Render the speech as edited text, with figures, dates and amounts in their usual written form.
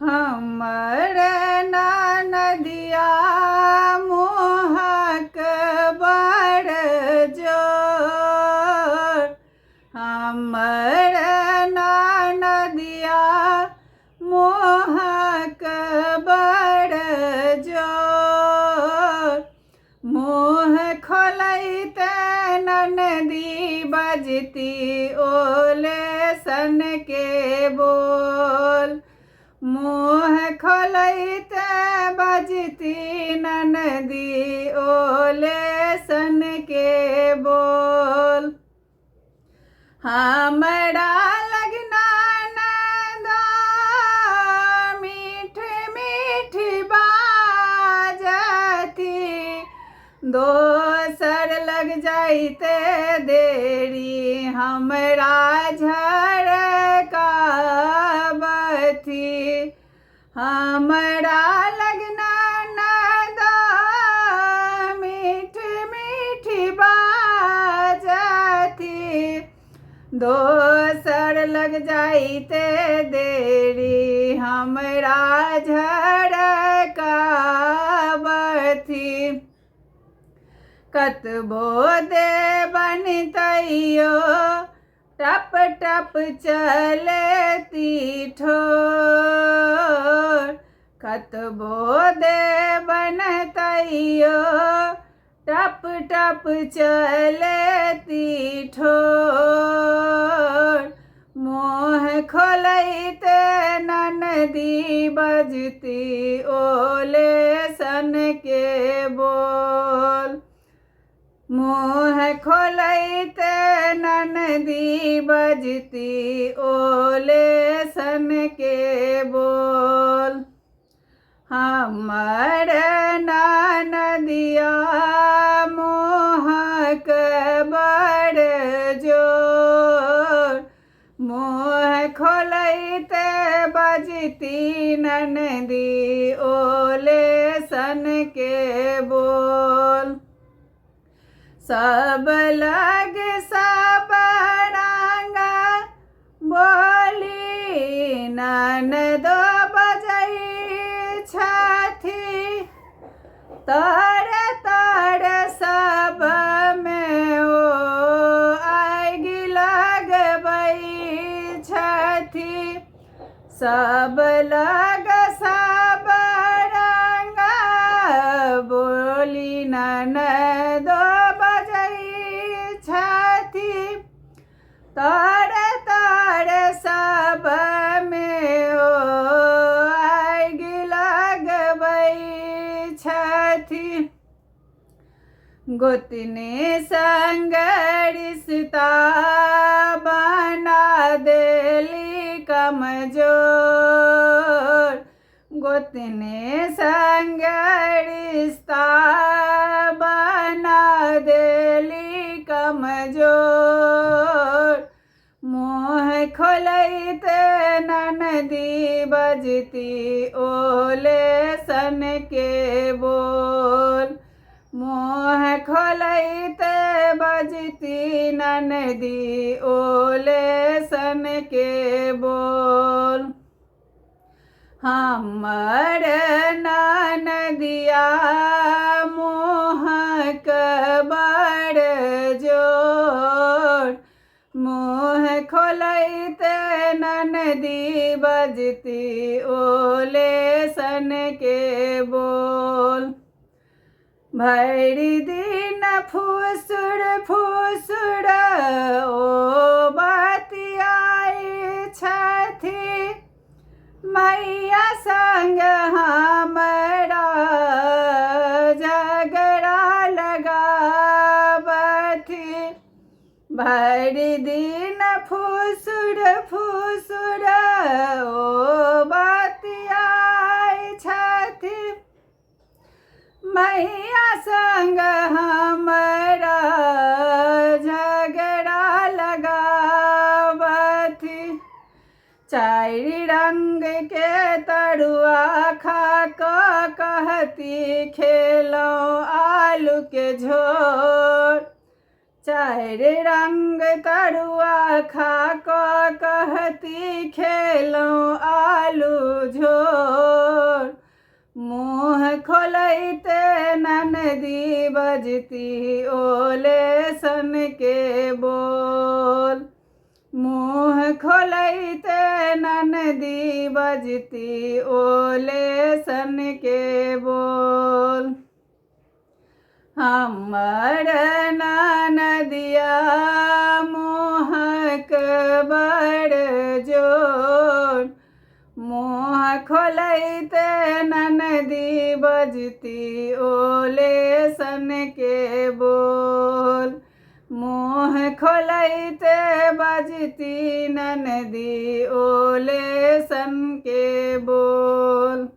हमर ननदिया मोहक बड़ जोर। हमर ननदिया मोहक बड़ जोर। मुँह खोलैते ननदी बजती ओले सन के बोल। मुँह खोलैते बजती ननदी ओले सन के बोल। हमरा लगना ननदा मीठ मीठ बाजती। दोसर लग जाइते देरी हमरा झड़कावती। हमरा लगना ननदा मीठ मीठ बाजती। दोसर लग जाइते देरी हमरा झड़कावती। कतबो देबन तैयो टप टप चलती ठोर। कतबो देबन तैयो टप टप चलती ठोर। मुँह खोलैते ननदी बजती ओले सन के बोल। मुँह खोलैते ननदी बजती ओले सन के बोल। हमर ननदिया मोहक बड़ जोर। मुँह खोलैते बजती ननदी ओले सन के बोल। सब लग सब रंग बोली ननदो बजै छथि। तर तर सब में ओ आगि लगबै छथि। सब लग सब रंग बोली ननदो बजै छथि। तर तर सब में ओ आगि लगबै छथि। गोतनी संग रिश्ता बना देली कमजोर। गोतनी संग रिश्ता बना देली कमजोर। मुँह खोलैते ननदी बजती ओले सन के बोल। मुँह खोलैते बजती ननदी ओले सन के बोल। हमर ननदिया मोहक बड़ जोर। मुँह खोलैते ननदी बजती ओले सन के बोल। भरि दिन फुसुर फुसुर ओ बतियाइ छथि। मैया संग हमरा झगड़ा लगावथि। भरि दिन फुसुर फुसुर ओ बतियाइ छथि। मैया संग हमरा झगड़ा लगावथि। चारि रंग के तरुआ खा कहती खेलो आलू के झोर। चारि रंग तरुआ खा कहती खेलो आलू झोर। खोलैते ननदी बजती ओले सन के बोल। मुँह खोलैते ननदी बजती ओले सन के बोल। हमर ननदिया मुँहक बड़ जोर। मुँह खोलैते ननदी बजती ओले सन के बोल। मुँह खोलैते बजती ननदी ओले सन के बोल।